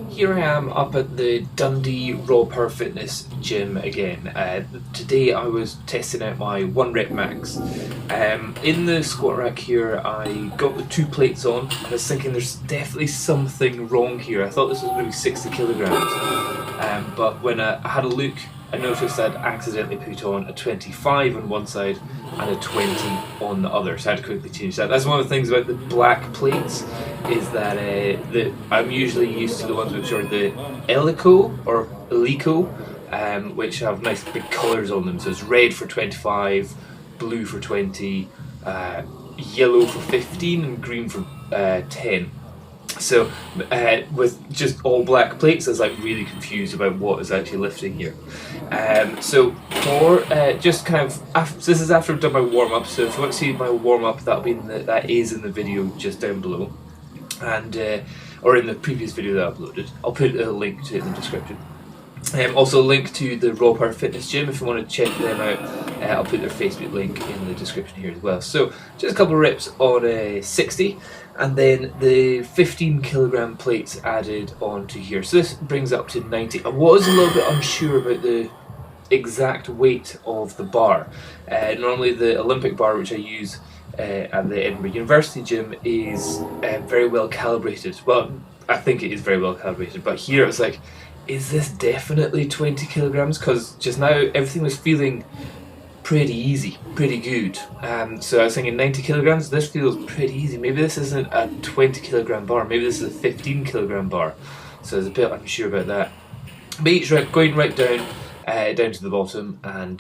Here I am up at the Dundee Raw Power Fitness gym again. Today I was testing out my 1 rep max. In the squat rack here I got the 2 plates on. I was thinking there's definitely something wrong here. I thought this was going to be 60 kilograms. But when I had a look, I noticed I'd accidentally put on a 25 on one side and a 20 on the other, so I had to quickly change that. That's one of the things about the black plates, is that I'm usually used to the ones which are the Elico or Elico, which have nice big colours on them. So it's red for 25, blue for 20, yellow for 15 and green for 10. So with just all black plates, I was like really confused about what is actually lifting here. So for just kind of this is after I've done my warm up. So if you want to see my warm up, that'll be that is in the video just down below, and or in the previous video that I uploaded. I'll put a link to it in the description. Also a link to the Raw Power Fitness gym if you want to check them out. I'll put their Facebook link in the description here as well. So just a couple of reps on 60, and then the 15 kilogram plates added onto here. So this brings up to 90. I was a little bit unsure about the exact weight of the bar. Normally the Olympic bar, which I use at the Edinburgh University gym, is very well calibrated. Well, I think it is very well calibrated, but here it's like, is this definitely 20 kilograms? Because just now everything was feeling pretty easy, pretty good. So I was thinking 90 kilograms, this feels pretty easy. Maybe this isn't a 20 kilogram bar, maybe this is a 15 kilogram bar. So I was a bit unsure about that. But each rep going right down, down to the bottom, and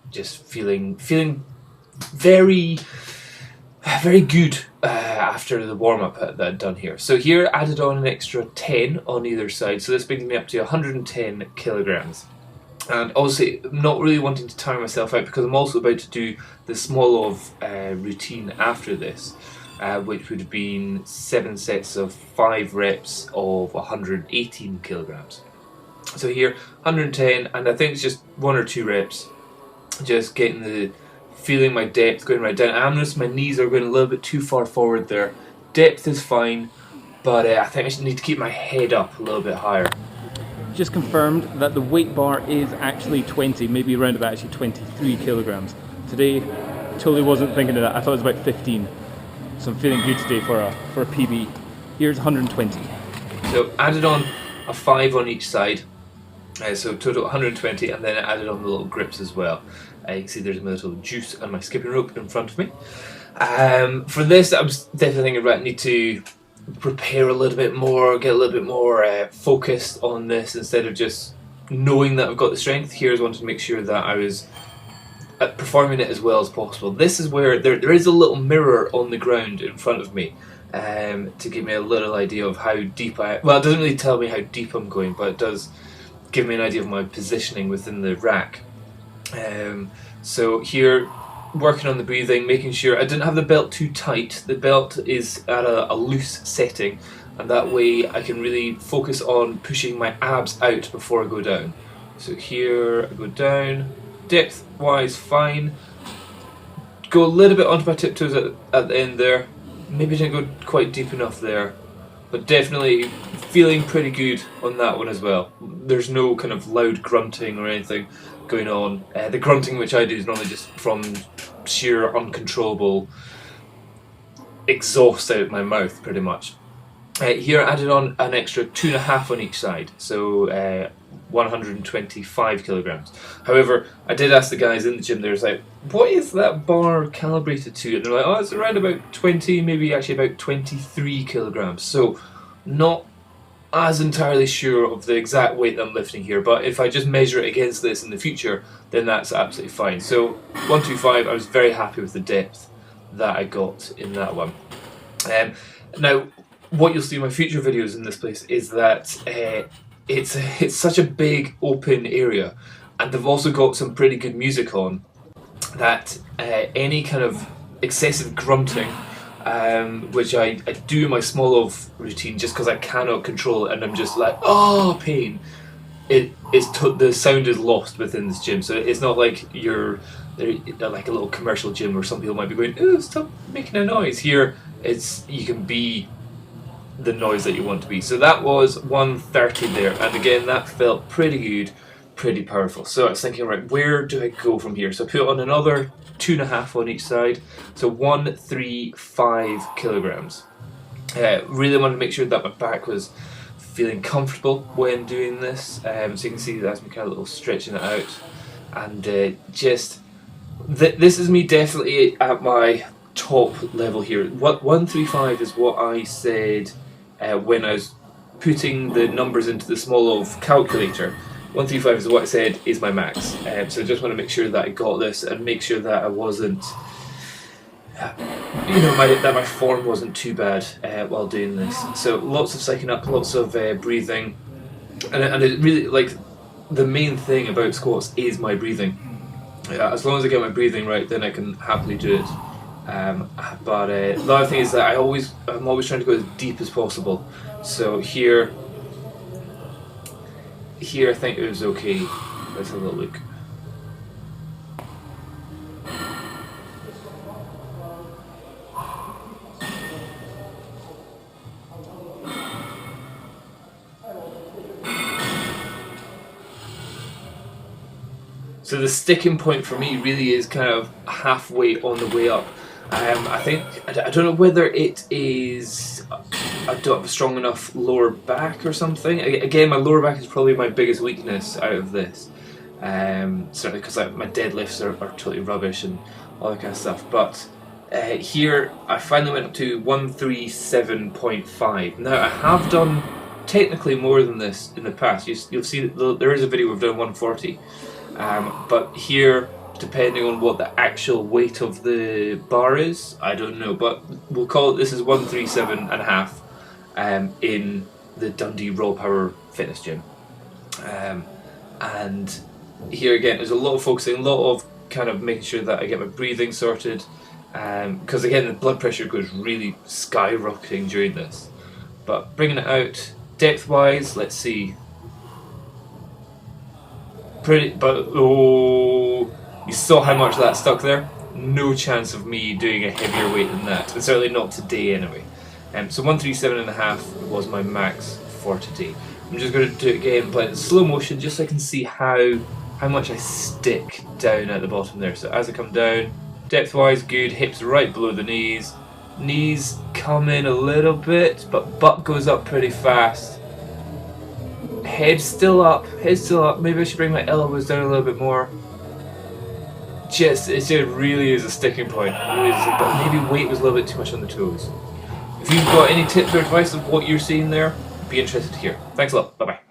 just feeling very good after the warm-up that I'd done here. So here added on an extra 10 on either side, so this brings me up to 110 kilograms. And obviously I'm not really wanting to tire myself out, because I'm also about to do the small of routine after this, which would have been 7 sets of 5 reps of 118 kilograms. So here 110, and I think it's just 1 or 2 reps, just getting feeling my depth going right down. I noticed my knees are going a little bit too far forward there. Depth is fine, but I think I should need to keep my head up a little bit higher. Just confirmed that the weight bar is actually 20, maybe around about actually 23 kilograms. Today, totally wasn't thinking of that. I thought it was about 15. So I'm feeling good today for a PB. Here's 120. So added on a 5 on each side. So total 120, and then I added on the little grips as well. You can see there's my little juice and my skipping rope in front of me. For this, I was definitely thinking, right, I need to prepare a little bit more, get a little bit more focused on this instead of just knowing that I've got the strength. Here I wanted to make sure that I was performing it as well as possible. This is where there is a little mirror on the ground in front of me to give me a little idea of how deep well, it doesn't really tell me how deep I'm going, but it does give me an idea of my positioning within the rack. So here, working on the breathing, making sure I didn't have the belt too tight. The belt is at a loose setting, and that way I can really focus on pushing my abs out before I go down. So here I go down, depth wise fine. Go a little bit onto my tiptoes at the end there. Maybe didn't go quite deep enough there, but definitely feeling pretty good on that one as well. There's no kind of loud grunting or anything going on. The grunting which I do is normally just from sheer uncontrollable exhaust out of my mouth, pretty much. Here I added on an extra 2.5 on each side, so 125 kilograms. However, I did ask the guys in the gym, there's like, what is that bar calibrated to? And they're like, oh, it's around about 20, maybe actually about 23 kilograms. So not as entirely sure of the exact weight that I'm lifting here, but if I just measure it against this in the future, then that's absolutely fine. So 125, I was very happy with the depth that I got in that one. Now, what you'll see in my future videos in this place is that it's such a big open area, and they've also got some pretty good music on, that any kind of excessive grunting, which I do in my small of routine just because I cannot control it and I'm just like, oh, pain. The sound is lost within this gym, so it's not like you're like a little commercial gym where some people might be going, oh, stop making a noise. Here, you can be the noise that you want to be. So that was 130 there, and again that felt pretty good, pretty powerful. So I was thinking, right, where do I go from here? So I put on another 2.5 on each side, so 135 kilograms. Really wanted to make sure that my back was feeling comfortable when doing this. So you can see that's me kind of a little stretching it out, and just this is me definitely at my top level here. 135 is what I said when I was putting the numbers into the small of calculator. 135 is what I said is my max. So I just want to make sure that I got this and make sure that I wasn't, that my form wasn't too bad while doing this. So lots of psyching up, lots of breathing, and it really, like, the main thing about squats is my breathing. As long as I get my breathing right, then I can happily do it. But the other thing is that I'm always trying to go as deep as possible. So here I think it was okay. Let's have a little look. So the sticking point for me really is kind of halfway on the way up. I don't know whether it is I don't have a strong enough lower back or something. Again, my lower back is probably my biggest weakness out of this. Certainly because my deadlifts are totally rubbish and all that kind of stuff. But here I finally went up to 137.5. Now I have done technically more than this in the past. You'll see that there is a video we've done 140. But here, depending on what the actual weight of the bar is, I don't know, but we'll call it, this is 137.5 in the Dundee Raw Power Fitness Gym. And here again, there's a lot of focusing, a lot of kind of making sure that I get my breathing sorted, because again, the blood pressure goes really skyrocketing during this. But bringing it out, depth-wise, let's see. Oh, you saw how much that stuck there? No chance of me doing a heavier weight than that, and certainly not today anyway. So 137.5 was my max for today. I'm just going to do it again, but in slow motion, just so I can see how much I stick down at the bottom there. So as I come down, depth-wise, good, hips right below the knees. Knees come in a little bit, but butt goes up pretty fast. Head's still up, maybe I should bring my elbows down a little bit more. It just really is a sticking point. But maybe weight was a little bit too much on the toes. If you've got any tips or advice of what you're seeing there, be interested to hear. Thanks a lot, bye bye.